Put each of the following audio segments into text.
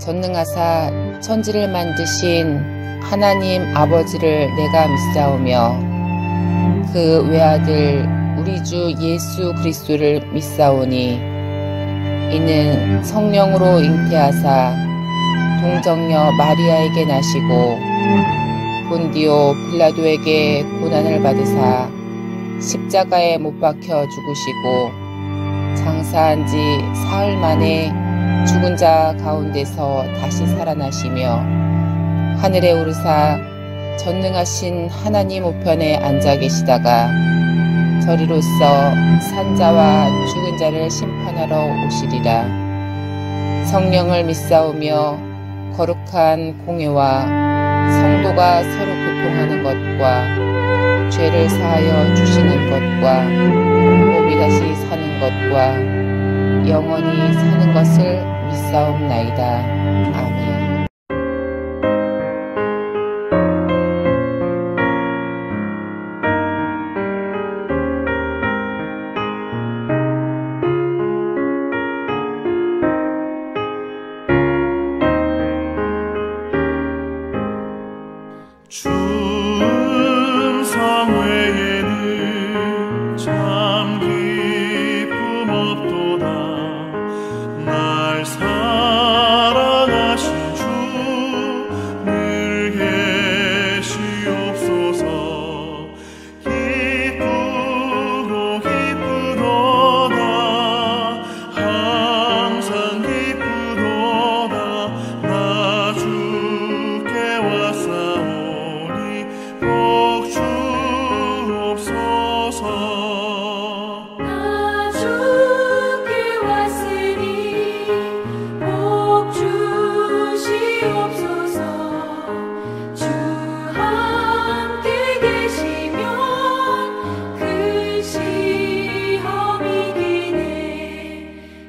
전능하사 천지를 만드신 하나님 아버지를 내가 믿사오며 그 외아들 우리 주 예수 그리스도를 믿사오니 이는 성령으로 잉태하사 동정녀 마리아에게 나시고 본디오 빌라도에게 고난을 받으사 십자가에 못 박혀 죽으시고 장사한 지 사흘 만에 죽은 자 가운데서 다시 살아나시며 하늘에 오르사 전능하신 하나님 우편에 앉아 계시다가 저리로서 산자와 죽은 자를 심판하러 오시리라. 성령을 믿사오며 거룩한 공회와 성도가 서로 교통하는 것과 죄를 사하여 주시는 것과 몸이 다시 사는 것과 영원히 사는 것을 믿사옵나이다. 아멘. 충성 외에는 참 기쁨 없도다. 날 사랑하신 주 늘 계시옵소서. 기쁘고 기쁘도다. 항상 기쁘도다. 나 주께 왔사오니 복 주옵소서. 나 주께 왔으니 복 주시옵소서. 주 함께 계시면 그 시험이 기네.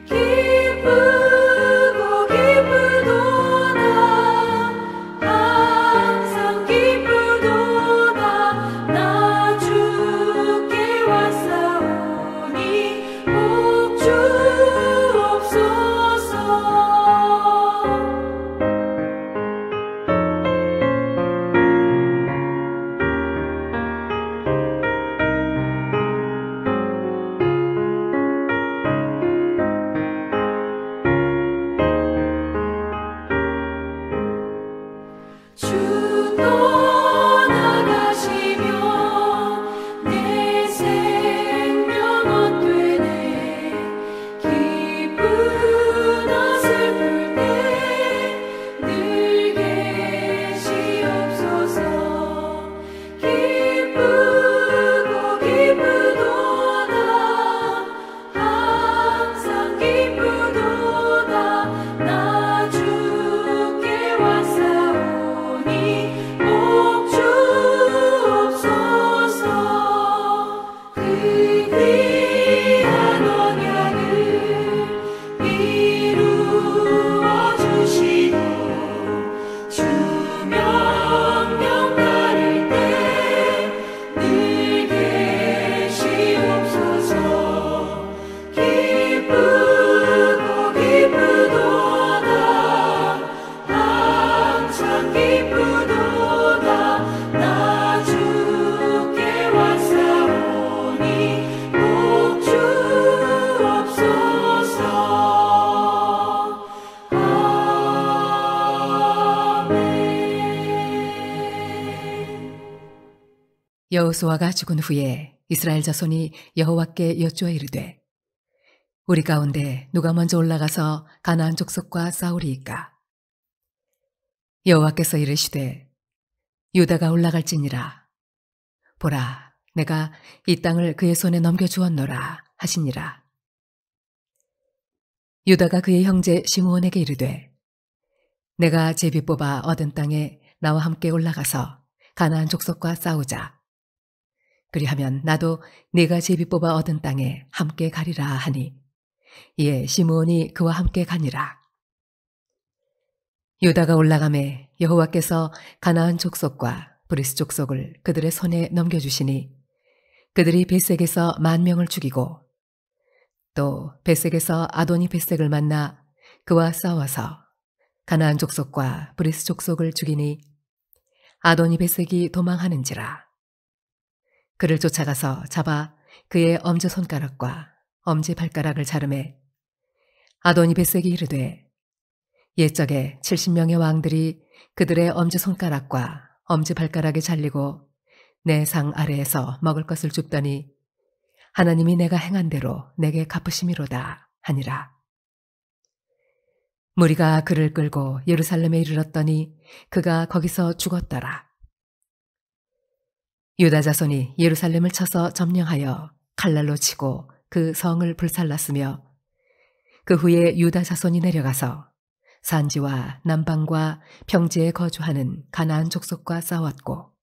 기쁘고 기쁘도다. 항상 기쁘도다. 나 주께 왔사오니 복 주옵소서. 주 떠나가시면 내 생명 헛되네. 기쁘나 슬플 때 늘 계시옵소서. 기쁘고 기쁘도다. 항상 기쁘도다. 나 주께 왔사오니 복 주옵소서. 그 귀한 언약을 이루어 주시고 주 명령 따를 때 늘 계시옵소서. 기쁘고 기쁘도다. 항상 기쁘도다. 나 주께 왔사오니 복 주옵소서. 아멘. 여호수아가 죽은 후에 이스라엘 자손이 여호와께 여쭈어 이르되 우리 가운데 누가 먼저 올라가서 가나안 족속과 싸우리이까? 여호와께서 이르시되 유다가 올라갈지니라. 보라, 내가 이 땅을 그의 손에 넘겨주었노라 하시니라. 유다가 그의 형제 시므온에게 이르되 내가 제비 뽑아 얻은 땅에 나와 함께 올라가서 가나안 족속과 싸우자. 그리하면 나도 네가 제비 뽑아 얻은 땅에 함께 가리라 하니 이에 시므온이 그와 함께 가니라. 유다가 올라가매 여호와께서 가나안 족속과 브리스 족속을 그들의 손에 넘겨주시니 그들이 벳색에서 10,000명을 죽이고 또 벳색에서 아도니 벳색을 만나 그와 싸워서 가나안 족속과 브리스 족속을 죽이니 아도니 벳색이 도망하는지라. 그를 쫓아가서 잡아 그의 엄지손가락과 엄지발가락을 자르매 아도니 벳색이 이르되 옛적에 70명의 왕들이 그들의 엄지손가락과 엄지발가락을 잘리고 내 상 아래에서 먹을 것을 줍더니 하나님이 내가 행한 대로 내게 갚으심이로다 하니라. 무리가 그를 끌고 예루살렘에 이르렀더니 그가 거기서 죽었더라. 유다 자손이 예루살렘을 쳐서 점령하여 칼날로 치고 그 성을 불살랐으며 그 후에 유다 자손이 내려가서 산지와 남방과 평지에 거주하는 가나안 족속과 싸웠고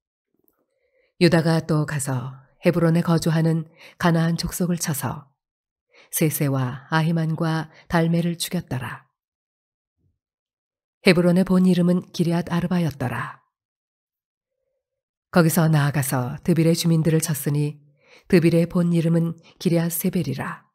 유다가 또 가서 헤브론에 거주하는 가나안 족속을 쳐서 세세와 아히만과 달메를 죽였더라. 헤브론의 본 이름은 기럇 아르바였더라. 거기서 나아가서 드빌의 주민들을 쳤으니 드빌의 본 이름은 기럇 세벨이라.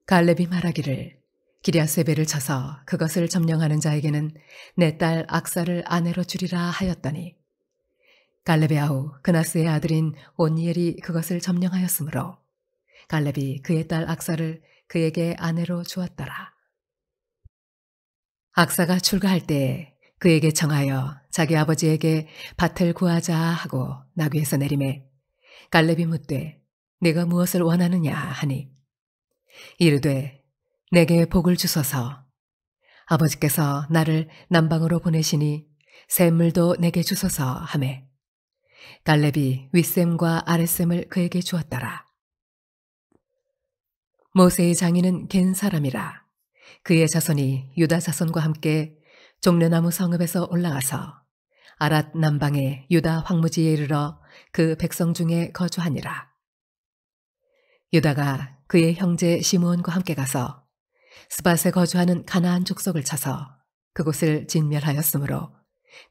갈렙이 말하기를 기럇 세벨을 쳐서 그것을 점령하는 자에게는 내 딸 악사를 아내로 주리라 하였더니 갈렙의 아우 그나스의 아들인 온니엘이 그것을 점령하였으므로 갈렙이 그의 딸 악사를 그에게 아내로 주었더라. 악사가 출가할 때에 그에게 청하여 자기 아버지에게 밭을 구하자 하고 나귀에서 내리매 갈렙이 묻되 네가 무엇을 원하느냐 하니 이르되 내게 복을 주소서. 아버지께서 나를 남방으로 보내시니 샘물도 내게 주소서 하매 갈렙이 윗샘과 아랫샘을 그에게 주었더라. 모세의 장인은 겐 사람이라. 그의 자손이 유다 자손과 함께 종려나무 성읍에서 올라가서 아랏 남방의 유다 황무지에 이르러 그 백성 중에 거주하니라. 유다가 그의 형제 시므온과 함께 가서 스밧에 거주하는 가나안 족속을 쳐서 그곳을 진멸하였으므로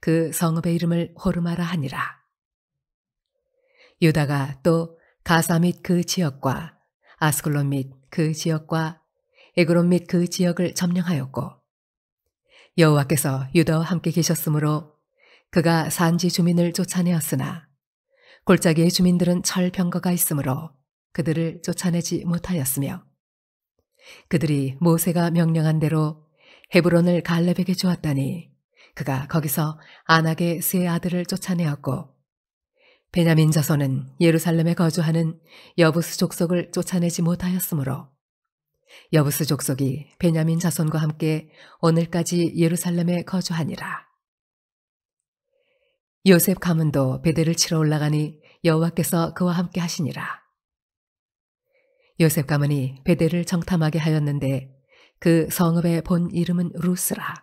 그 성읍의 이름을 호르마라 하니라. 유다가 또 가사 및 그 지역과 아스글론 및 그 지역과 에그론 및 그 지역을 점령하였고 여호와께서 유다와 함께 계셨으므로 그가 산지 주민을 쫓아내었으나 골짜기의 주민들은 철병거가 있으므로 그들을 쫓아내지 못하였으며 그들이 모세가 명령한 대로 헤브론을 갈렙에게 주었다니 그가 거기서 아낙의 세 아들을 쫓아내었고 베냐민 자손은 예루살렘에 거주하는 여부스 족속을 쫓아내지 못하였으므로 여부스 족속이 베냐민 자손과 함께 오늘까지 예루살렘에 거주하니라. 요셉 가문도 베델을 치러 올라가니 여호와께서 그와 함께 하시니라. 요셉 가문이 베델을 정탐하게 하였는데 그 성읍의 본 이름은 루스라.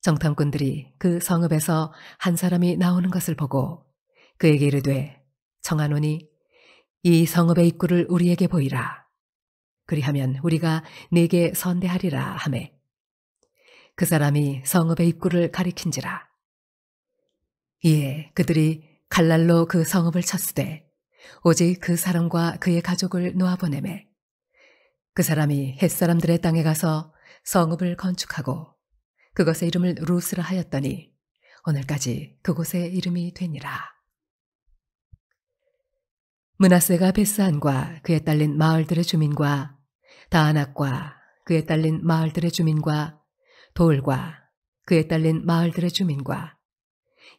정탐꾼들이 그 성읍에서 한 사람이 나오는 것을 보고 그에게 이르되 청하노니 이 성읍의 입구를 우리에게 보이라. 그리하면 우리가 네게 선대하리라 하매 그 사람이 성읍의 입구를 가리킨지라. 이에 그들이 칼날로 그 성읍을 쳤으되 오직 그 사람과 그의 가족을 놓아보내매 그 사람이 헷사람들의 땅에 가서 성읍을 건축하고 그것의 이름을 루스라 하였더니 오늘까지 그곳의 이름이 되니라. 므낫세가 베스안과 그에 딸린 마을들의 주민과 다아낙과 그에 딸린 마을들의 주민과 돌과 그에 딸린 마을들의 주민과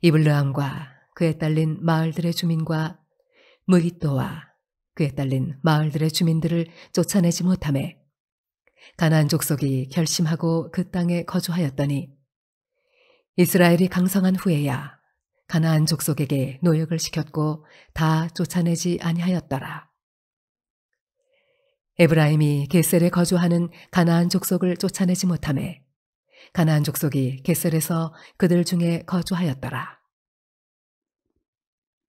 이블르함과 그에 딸린 마을들의 주민과 무깃도와 그에 딸린 마을들의 주민들을 쫓아내지 못하매 가나안 족속이 결심하고 그 땅에 거주하였더니 이스라엘이 강성한 후에야 가나안 족속에게 노역을 시켰고 다 쫓아내지 아니하였더라. 에브라임이 게셀에 거주하는 가나안 족속을 쫓아내지 못하매 가나안 족속이 게셀에서 그들 중에 거주하였더라.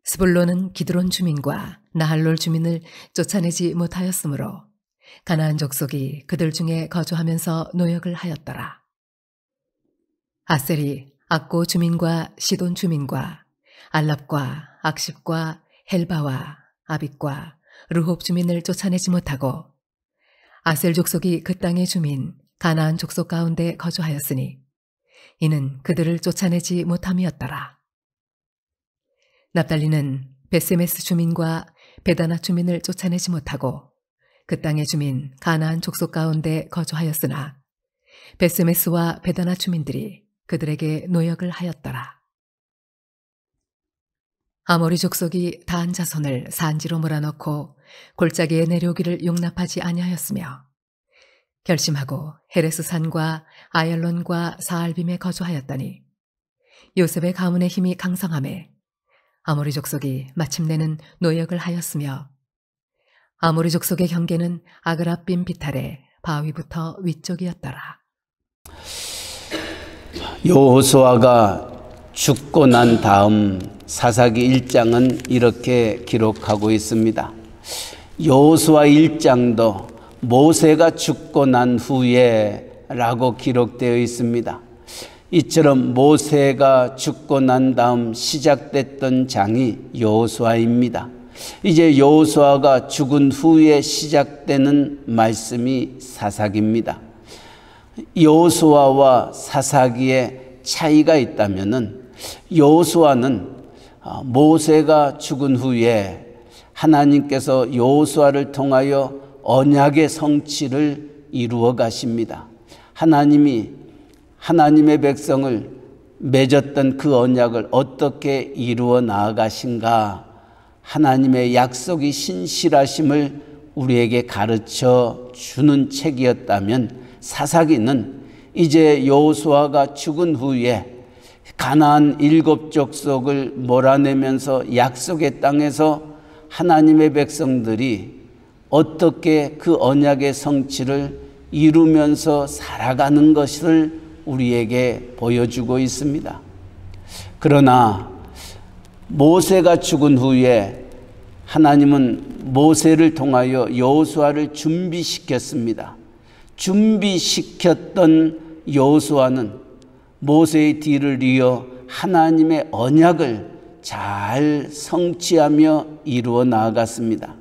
스불론은 기드론 주민과 나할롤 주민을 쫓아내지 못하였으므로 가나안 족속이 그들 중에 거주하면서 노역을 하였더라. 아셀이 악고 주민과 시돈 주민과 알랍과 악십과 헬바와 아빗과 르홉 주민을 쫓아내지 못하고 아셀 족속이 그 땅의 주민 가나안 족속 가운데 거주하였으니 이는 그들을 쫓아내지 못함이었더라. 납달리는 베세메스 주민과 베다나 주민을 쫓아내지 못하고 그 땅의 주민 가나안 족속 가운데 거주하였으나 베세메스와 베다나 주민들이 그들에게 노역을 하였더라. 아모리 족속이 다한 자손을 산지로 몰아넣고 골짜기에 내려오기를 용납하지 아니하였으며 결심하고 헤레스 산과 아얄론과 사알빔에 거주하였더니 요셉의 가문의 힘이 강성함에 아모리 족속이 마침내는 노역을 하였으며 아모리 족속의 경계는 아그라빔 비탈의 바위부터 위쪽이었더라. 여호수아가 죽고 난 다음 사사기 1장은 이렇게 기록하고 있습니다. 여호수아 1장도 모세가 죽고 난 후에 라고 기록되어 있습니다. 이처럼 모세가 죽고 난 다음 시작됐던 장이 여호수아입니다. 이제 여호수아가 죽은 후에 시작되는 말씀이 사사기입니다. 여호수아와 사사기에 차이가 있다면은 여호수아는 모세가 죽은 후에 하나님께서 여호수아를 통하여 언약의 성취를 이루어 가십니다. 하나님이 하나님의 백성을 맺었던 그 언약을 어떻게 이루어 나아가신가, 하나님의 약속이 신실하심을 우리에게 가르쳐 주는 책이었다면 사사기는 이제 여호수아가 죽은 후에 가나안 7족속을 몰아내면서 약속의 땅에서 하나님의 백성들이 어떻게 그 언약의 성취를 이루면서 살아가는 것을 우리에게 보여주고 있습니다. 그러나 모세가 죽은 후에 하나님은 모세를 통하여 여호수아를 준비시켰습니다. 준비시켰던 여호수아는 모세의 뒤를 이어 하나님의 언약을 잘 성취하며 이루어 나아갔습니다.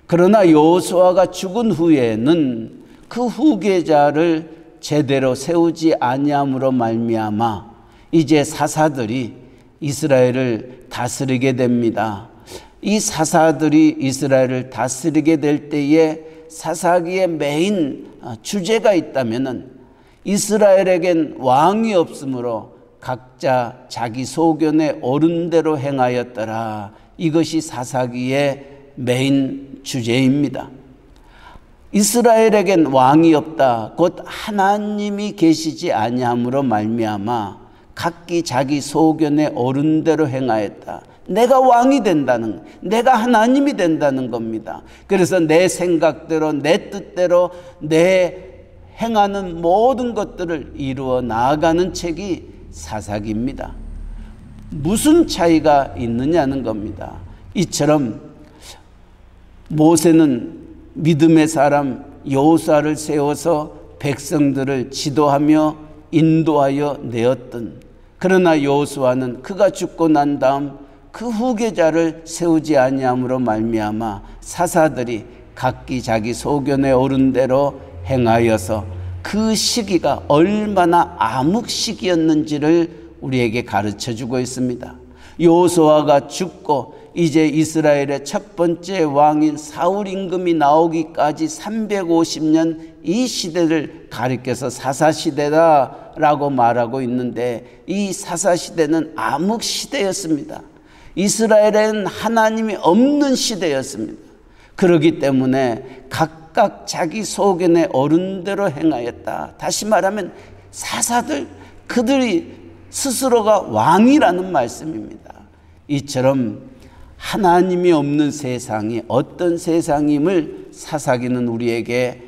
그러나 여호수아가 죽은 후에는 그 후계자를 제대로 세우지 아니함으로 말미암아 이제 사사들이 이스라엘을 다스리게 됩니다. 이 사사들이 이스라엘을 다스리게 될 때에 사사기의 메인 주제가 있다면은 이스라엘에겐 왕이 없으므로 각자 자기 소견에 옳은 대로 행하였더라. 이것이 사사기의 메인 주제입니다. 이스라엘에겐 왕이 없다. 곧 하나님이 계시지 아니함으로 말미암아 각기 자기 소견에 옳은 대로 행하였다. 내가 왕이 된다는, 내가 하나님이 된다는 겁니다. 그래서 내 생각대로, 내 뜻대로, 내 행하는 모든 것들을 이루어 나아가는 책이 사사기입니다. 무슨 차이가 있느냐는 겁니다. 이처럼 모세는 믿음의 사람 여호수아를 세워서 백성들을 지도하며 인도하여 내었던, 그러나 여호수아는 그가 죽고 난 다음 그 후계자를 세우지 아니함으로 말미암아 사사들이 각기 자기 소견에 옳은 대로 행하여서 그 시기가 얼마나 암흑 시기였는지를 우리에게 가르쳐주고 있습니다. 여호수아가 죽고 이제 이스라엘의 첫 번째 왕인 사울 임금이 나오기까지 350년 이 시대를 가리켜서 사사시대다라고 말하고 있는데, 이 사사시대는 암흑 시대였습니다. 이스라엘에는 하나님이 없는 시대였습니다. 그렇기 때문에 각각 자기 소견에 옳은 대로 행하였다. 다시 말하면 사사들, 그들이 스스로가 왕이라는 말씀입니다. 이처럼 하나님이 없는 세상이 어떤 세상임을 사사기는 우리에게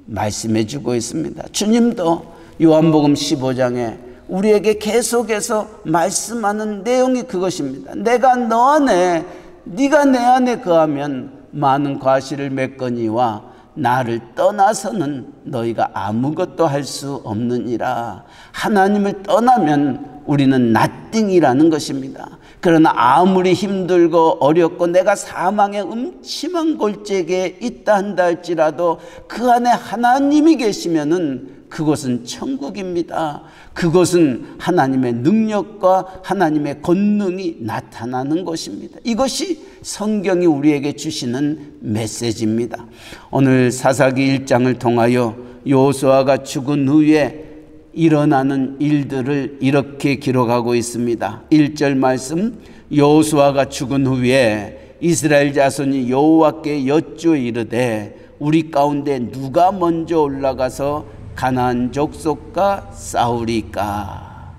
말씀해 주고 있습니다. 주님도 요한복음 15장에 우리에게 계속해서 말씀하는 내용이 그것입니다. 내가 너 안에, 네가 내 안에 거하면 많은 과실을 맺거니와 나를 떠나서는 너희가 아무것도 할 수 없느니라. 하나님을 떠나면 우리는 nothing이라는 것입니다. 그러나 아무리 힘들고 어렵고 내가 사망의 음침한 골짜기에 있다 한다 할지라도 그 안에 하나님이 계시면은 그곳은 천국입니다. 그곳은 하나님의 능력과 하나님의 권능이 나타나는 것입니다. 이것이 성경이 우리에게 주시는 메시지입니다. 오늘 사사기 1장을 통하여 여호수아가 죽은 후에 일어나는 일들을 이렇게 기록하고 있습니다. 1절 말씀, 여호수아가 죽은 후에 이스라엘 자손이 여호와께 여쭈어 이르되 우리 가운데 누가 먼저 올라가서 가나안 족속과 싸우리까.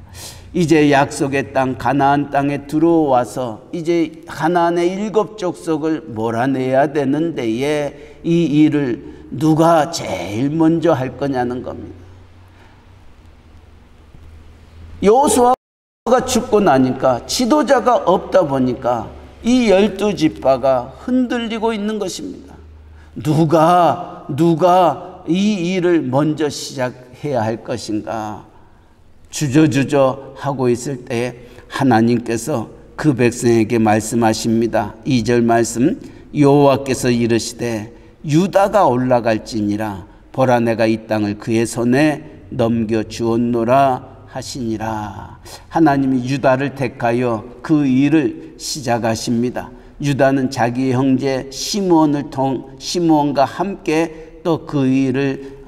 이제 약속의 땅 가나안 땅에 들어와서 이제 가나안의 7 족속을 몰아내야 되는데에 이 일을 누가 제일 먼저 할 거냐는 겁니다. 여호수아가 죽고 나니까 지도자가 없다 보니까 이 12지파가 흔들리고 있는 것입니다. 누가 이 일을 먼저 시작해야 할 것인가 주저주저 하고 있을 때 하나님께서 그 백성에게 말씀하십니다. 2절 말씀, 여호와께서 이르시되 유다가 올라갈지니라 보라 내가 이 땅을 그의 손에 넘겨주었노라 하시니라. 하나님이 유다를 택하여 그 일을 시작하십니다. 유다는 자기의 형제 시므온과 함께 또 그 일을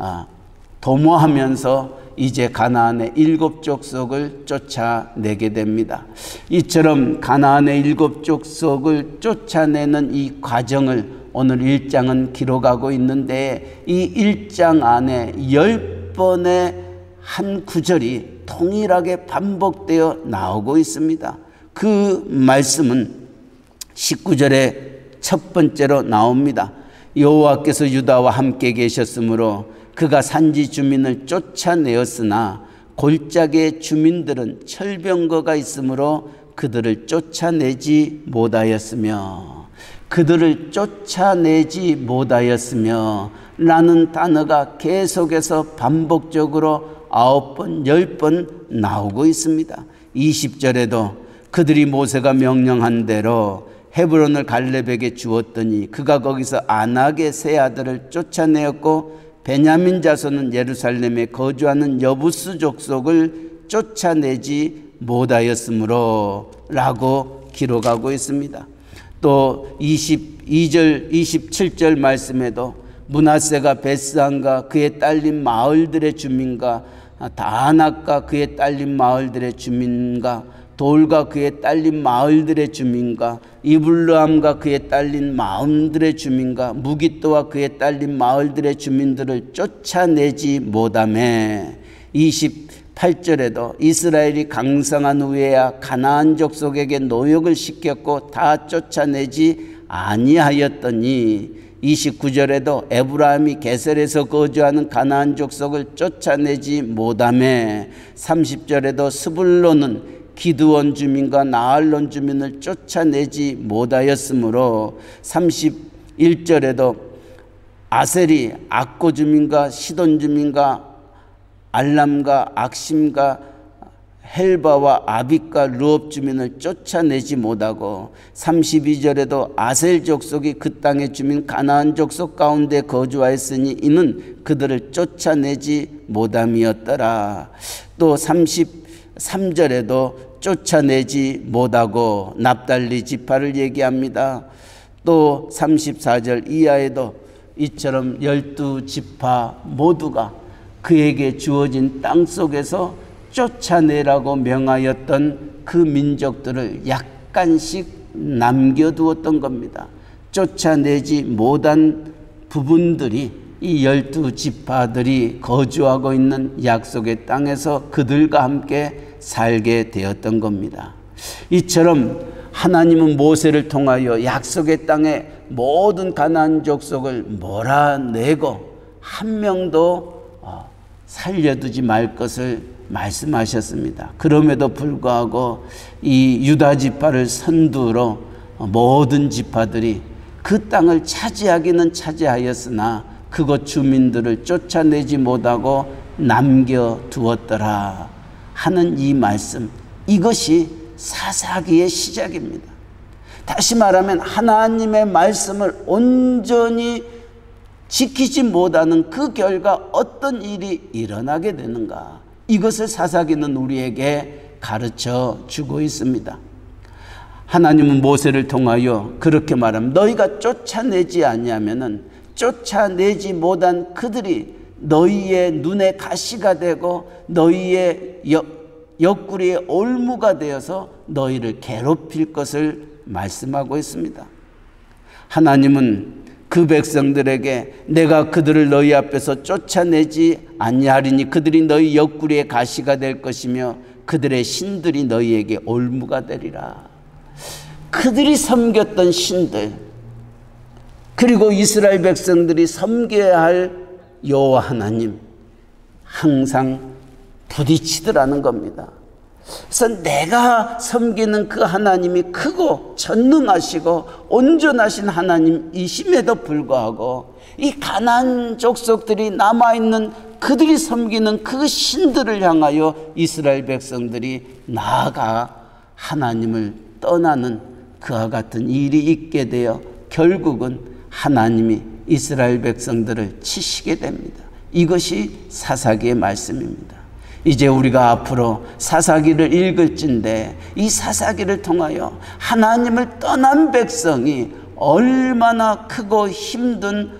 도모하면서 이제 가나안의 7 족속을 쫓아내게 됩니다. 이처럼 가나안의 7 족속을 쫓아내는 이 과정을 오늘 1장은 기록하고 있는데 이 1장 안에 10번의 한 구절이 동일하게 반복되어 나오고 있습니다. 그 말씀은 19절에 첫 번째로 나옵니다. 여호와께서 유다와 함께 계셨으므로 그가 산지 주민을 쫓아내었으나 골짜기의 주민들은 철병거가 있으므로 그들을 쫓아내지 못하였으며 라는 단어가 계속해서 반복적으로 9번, 10번 나오고 있습니다. 20절에도 그들이 모세가 명령한 대로 헤브론을 갈렙에게 주었더니 그가 거기서 안악의 세 아들을 쫓아내었고 베냐민 자손은 예루살렘에 거주하는 여부스 족속을 쫓아내지 못하였으므로 라고 기록하고 있습니다. 또 22절, 27절 말씀에도 므낫세가 베스안과 그의 딸린 마을들의 주민과 다낙과 그의 딸린 마을들의 주민과 돌과 그의 딸린 마을들의 주민과 이블르함과 그의 딸린 마음들의 주민과 무깃도와 그의 딸린 마을들의 주민들을 쫓아내지 못하매 28절에도 이스라엘이 강성한 후에야 가나안 족속에게 노역을 시켰고 다 쫓아내지 아니하였더니 29절에도 에브라임이 게셀에서 거주하는 가나안 족속을 쫓아내지 못하매 30절에도 스불론은 기드온 주민과 나알론 주민을 쫓아내지 못하였으므로 31절에도 아셀이 악고 주민과 시돈 주민과 알람과 악심과 헬바와 아빅과 르업 주민을 쫓아내지 못하고 32절에도 아셀 족속이 그 땅의 주민 가나안 족속 가운데 거주하였으니 이는 그들을 쫓아내지 못함이었더라. 또 33절에도 쫓아내지 못하고 납달리 지파를 얘기합니다. 또 34절 이하에도 이처럼 12지파 모두가 그에게 주어진 땅 속에서 쫓아내라고 명하였던 그 민족들을 약간씩 남겨두었던 겁니다. 쫓아내지 못한 부분들이 이 12지파들이 거주하고 있는 약속의 땅에서 그들과 함께 살게 되었던 겁니다. 이처럼 하나님은 모세를 통하여 약속의 땅에 모든 가나안 족속을 몰아내고 한 명도 살려두지 말 것을 말씀하셨습니다. 그럼에도 불구하고 이 유다 지파를 선두로 모든 지파들이 그 땅을 차지하기는 차지하였으나 그곳 주민들을 쫓아내지 못하고 남겨두었더라 하는 이 말씀, 이것이 사사기의 시작입니다. 다시 말하면 하나님의 말씀을 온전히 지키지 못하는 그 결과 어떤 일이 일어나게 되는가? 이것을 사사기는 우리에게 가르쳐 주고 있습니다. 하나님은 모세를 통하여 그렇게 말합니다. 너희가 쫓아내지 아니하면은 쫓아내지 못한 그들이 너희의 눈에 가시가 되고 너희의 옆구리에 올무가 되어서 너희를 괴롭힐 것을 말씀하고 있습니다. 하나님은 그 백성들에게 내가 그들을 너희 앞에서 쫓아내지 아니하리니 그들이 너희 옆구리에 가시가 될 것이며 그들의 신들이 너희에게 올무가 되리라. 그들이 섬겼던 신들, 그리고 이스라엘 백성들이 섬겨야 할 여호와 하나님, 항상 부딪히더라는 겁니다. 그래서 내가 섬기는 그 하나님이 크고 전능하시고 온전하신 하나님이심에도 불구하고 이 가나안 족속들이 남아있는 그들이 섬기는 그 신들을 향하여 이스라엘 백성들이 나아가 하나님을 떠나는 그와 같은 일이 있게 되어 결국은 하나님이 이스라엘 백성들을 치시게 됩니다. 이것이 사사기의 말씀입니다. 이제 우리가 앞으로 사사기를 읽을진데 이 사사기를 통하여 하나님을 떠난 백성이 얼마나 크고 힘든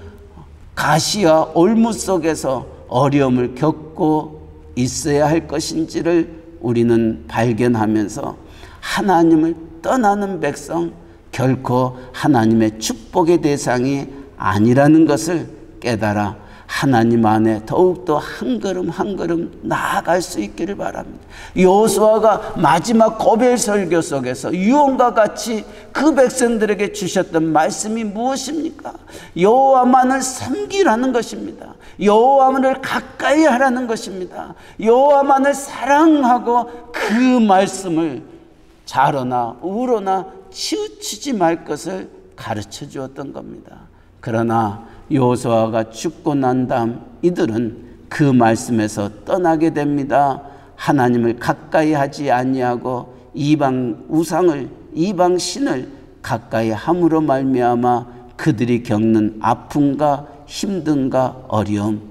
가시와 올무 속에서 어려움을 겪고 있어야 할 것인지를 우리는 발견하면서 하나님을 떠나는 백성 결코 하나님의 축복의 대상이 아니라는 것을 깨달아 하나님 안에 더욱더 한 걸음 한 걸음 나아갈 수 있기를 바랍니다. 여호수아가 마지막 고별 설교 속에서 유언과 같이 그 백성들에게 주셨던 말씀이 무엇입니까? 여호와만을 섬기라는 것입니다. 여호와만을 가까이 하라는 것입니다. 여호와만을 사랑하고 그 말씀을 좌로나 우로나 치우치지 말 것을 가르쳐 주었던 겁니다. 그러나 여호수아가 죽고 난 다음 이들은 그 말씀에서 떠나게 됩니다. 하나님을 가까이 하지 아니하고 이방 우상을, 이방 신을 가까이 함으로 말미암아 그들이 겪는 아픔과 힘듦과 어려움,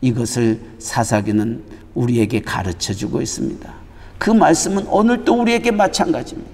이것을 사사기는 우리에게 가르쳐주고 있습니다. 그 말씀은 오늘도 우리에게 마찬가지입니다.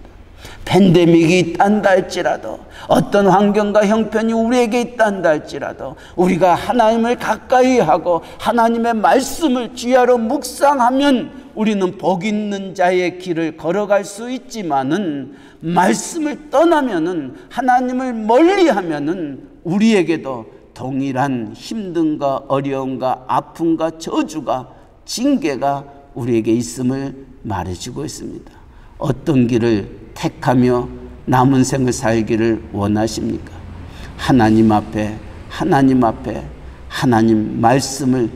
팬데믹이 있단다 할지라도, 어떤 환경과 형편이 우리에게 있단다 할지라도 우리가 하나님을 가까이 하고 하나님의 말씀을 주야로 묵상하면 우리는 복 있는 자의 길을 걸어갈 수 있지만은, 말씀을 떠나면은, 하나님을 멀리하면은 우리에게도 동일한 힘듦과 어려움과 아픔과 저주가, 징계가 우리에게 있음을 말해주고 있습니다. 어떤 길을 택하며 남은 생을 살기를 원하십니까? 하나님 앞에 하나님 말씀을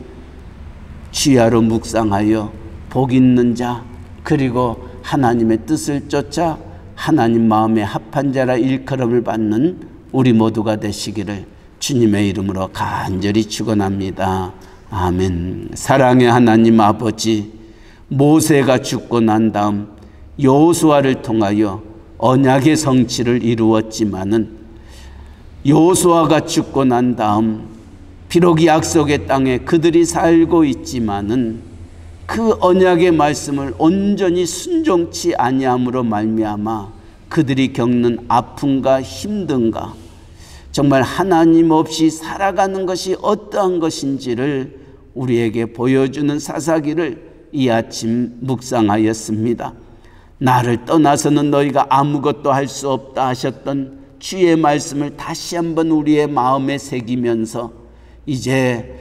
주야로 묵상하여 복 있는 자, 그리고 하나님의 뜻을 쫓아 하나님 마음에 합한 자라 일컬음을 받는 우리 모두가 되시기를 주님의 이름으로 간절히 축원합니다. 아멘. 사랑의 하나님 아버지, 모세가 죽고 난 다음 여호수아를 통하여 언약의 성취를 이루었지만은, 여호수아가 죽고 난 다음 비록 약속의 땅에 그들이 살고 있지만은 그 언약의 말씀을 온전히 순종치 아니함으로 말미암아 그들이 겪는 아픔과 힘듦과 정말 하나님 없이 살아가는 것이 어떠한 것인지를 우리에게 보여주는 사사기를 이 아침 묵상하였습니다. 나를 떠나서는 너희가 아무것도 할 수 없다 하셨던 주의 말씀을 다시 한번 우리의 마음에 새기면서 이제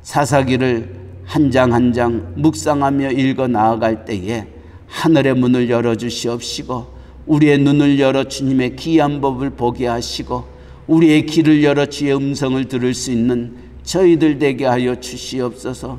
사사기를 한 장 한 장 묵상하며 읽어 나아갈 때에 하늘의 문을 열어주시옵시고 우리의 눈을 열어 주님의 귀한 법을 보게 하시고 우리의 귀를 열어 주의 음성을 들을 수 있는 저희들 되게 하여 주시옵소서.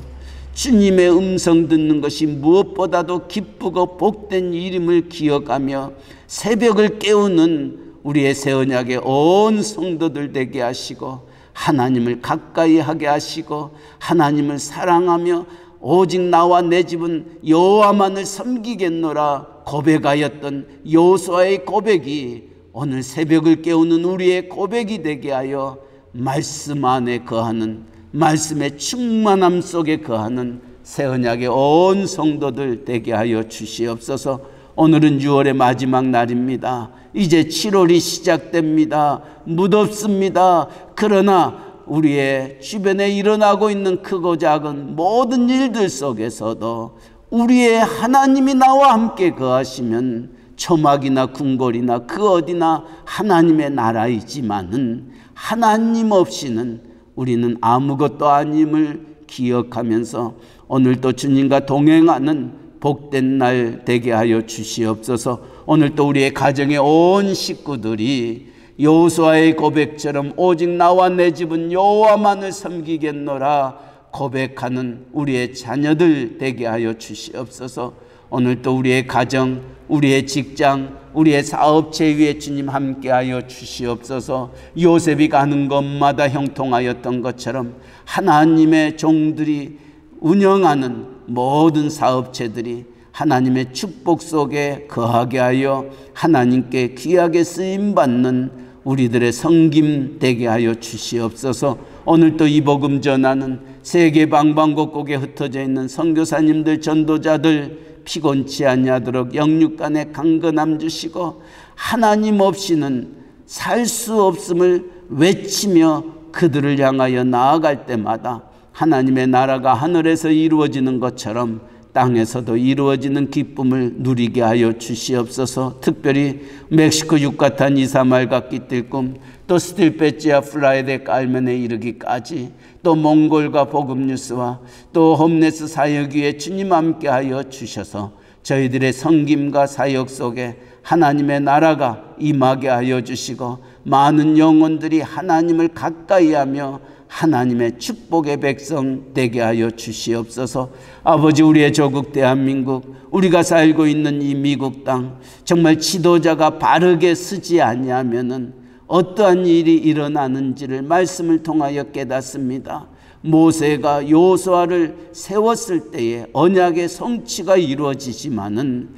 주님의 음성 듣는 것이 무엇보다도 기쁘고 복된 일임을 기억하며 새벽을 깨우는 우리의 새 언약의 온 성도들 되게 하시고 하나님을 가까이 하게 하시고 하나님을 사랑하며 오직 나와 내 집은 여호와만을 섬기겠노라 고백하였던 여호수아의 고백이 오늘 새벽을 깨우는 우리의 고백이 되게 하여 말씀 안에 거하는, 말씀의 충만함 속에 거하는 새 언약의 온 성도들 되게 하여 주시옵소서. 오늘은 6월의 마지막 날입니다. 이제 7월이 시작됩니다. 무덥습니다. 그러나 우리의 주변에 일어나고 있는 크고 작은 모든 일들 속에서도 우리의 하나님이 나와 함께 거하시면 초막이나 궁궐이나 그 어디나 하나님의 나라이지만은 하나님 없이는 우리는 아무것도 아님을 기억하면서 오늘도 주님과 동행하는 복된 날 되게 하여 주시옵소서. 오늘도 우리의 가정의 온 식구들이 여호수아의 고백처럼 오직 나와 내 집은 여호와만을 섬기겠노라 고백하는 우리의 자녀들 되게 하여 주시옵소서. 오늘도 우리의 가정, 우리의 직장, 우리의 사업체 위에 주님 함께하여 주시옵소서. 요셉이 가는 곳마다 형통하였던 것처럼 하나님의 종들이 운영하는 모든 사업체들이 하나님의 축복 속에 거하게 하여 하나님께 귀하게 쓰임받는 우리들의 섬김 되게 하여 주시옵소서. 오늘도 이 복음 전하는 세계 방방곡곡에 흩어져 있는 선교사님들, 전도자들 피곤치 아니하도록 영육간에 강건함 주시고 하나님 없이는 살 수 없음을 외치며 그들을 향하여 나아갈 때마다 하나님의 나라가 하늘에서 이루어지는 것처럼 땅에서도 이루어지는 기쁨을 누리게 하여 주시옵소서. 특별히 멕시코 유카탄 이사말 각기 뜰꿈, 또 스틸페치아 플라이데 깔멘에 이르기까지, 또 몽골과 복음뉴스와 또 홈레스 사역위에 주님 함께 하여 주셔서 저희들의 섬김과 사역 속에 하나님의 나라가 임하게 하여 주시고 많은 영혼들이 하나님을 가까이 하며 하나님의 축복의 백성 되게 하여 주시옵소서. 아버지, 우리의 조국 대한민국, 우리가 살고 있는 이 미국 땅, 정말 지도자가 바르게 쓰지 아니하면은 어떠한 일이 일어나는지를 말씀을 통하여 깨닫습니다. 모세가 여호수아를 세웠을 때에 언약의 성취가 이루어지지만은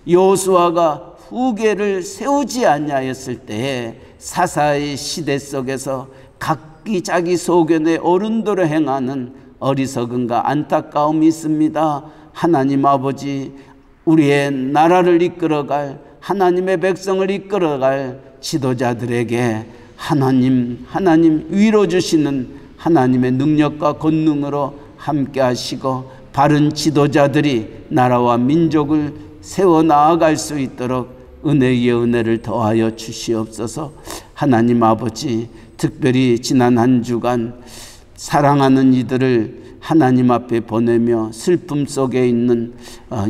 여호수아가 후계를 세우지 아니하였을 때에 사사의 시대 속에서 각기 자기 소견에 어른도로 행하는 어리석음과 안타까움이 있습니다. 하나님 아버지, 우리의 나라를 이끌어갈, 하나님의 백성을 이끌어갈 지도자들에게 하나님 위로 주시는 하나님의 능력과 권능으로 함께 하시고 바른 지도자들이 나라와 민족을 세워 나아갈 수 있도록 은혜 위에 은혜를 더하여 주시옵소서. 하나님 아버지, 특별히 지난 한 주간 사랑하는 이들을 하나님 앞에 보내며 슬픔 속에 있는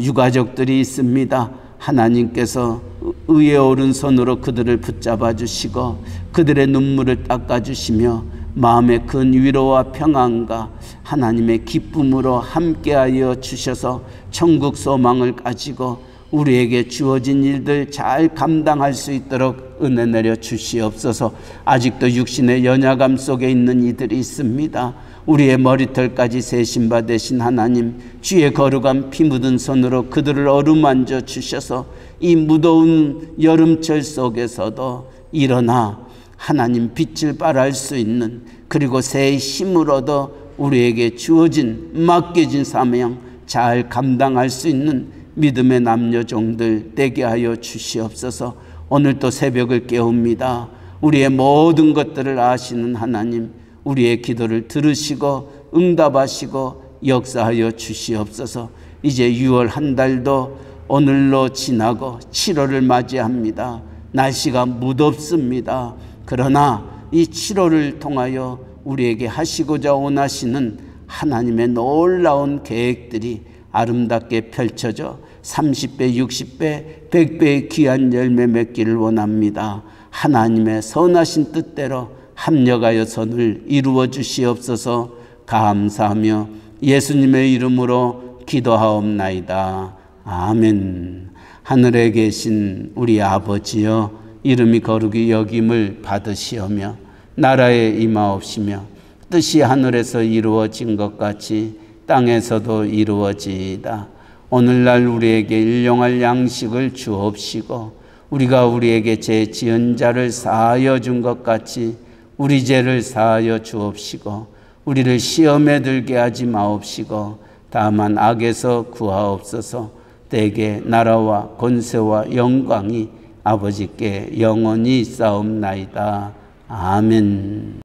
유가족들이 있습니다. 하나님께서 의의 오른손으로 그들을 붙잡아 주시고 그들의 눈물을 닦아 주시며 마음의 큰 위로와 평안과 하나님의 기쁨으로 함께하여 주셔서 천국 소망을 가지고 우리에게 주어진 일들 잘 감당할 수 있도록 은혜 내려 주시옵소서. 아직도 육신의 연약함 속에 있는 이들이 있습니다. 우리의 머리털까지 세신 바 되신 하나님, 주의 거룩한 피 묻은 손으로 그들을 어루만져 주셔서 이 무더운 여름철 속에서도 일어나 하나님 빛을 발할 수 있는, 그리고 새 힘을 얻어 우리에게 주어진 맡겨진 사명 잘 감당할 수 있는 믿음의 남녀 종들 되게 하여 주시옵소서. 오늘도 새벽을 깨웁니다. 우리의 모든 것들을 아시는 하나님, 우리의 기도를 들으시고 응답하시고 역사하여 주시옵소서. 이제 6월 한 달도 오늘로 지나고 7월을 맞이합니다. 날씨가 무덥습니다. 그러나 이 7월을 통하여 우리에게 하시고자 원하시는 하나님의 놀라운 계획들이 아름답게 펼쳐져 30배, 60배, 100배의 귀한 열매 맺기를 원합니다. 하나님의 선하신 뜻대로 합력하여 선을 이루어 주시옵소서. 감사하며 예수님의 이름으로 기도하옵나이다. 아멘. 하늘에 계신 우리 아버지여, 이름이 거룩히 여김을 받으시오며 나라에 임하옵시며 뜻이 하늘에서 이루어진 것 같이 땅에서도 이루어지이다. 오늘날 우리에게 일용할 양식을 주옵시고 우리가 우리에게 죄 지은 자를 사하여 준 것 같이 우리 죄를 사하여 주옵시고 우리를 시험에 들게 하지 마옵시고 다만 악에서 구하옵소서. 대개 나라와 권세와 영광이 아버지께 영원히 있사옵나이다. 아멘.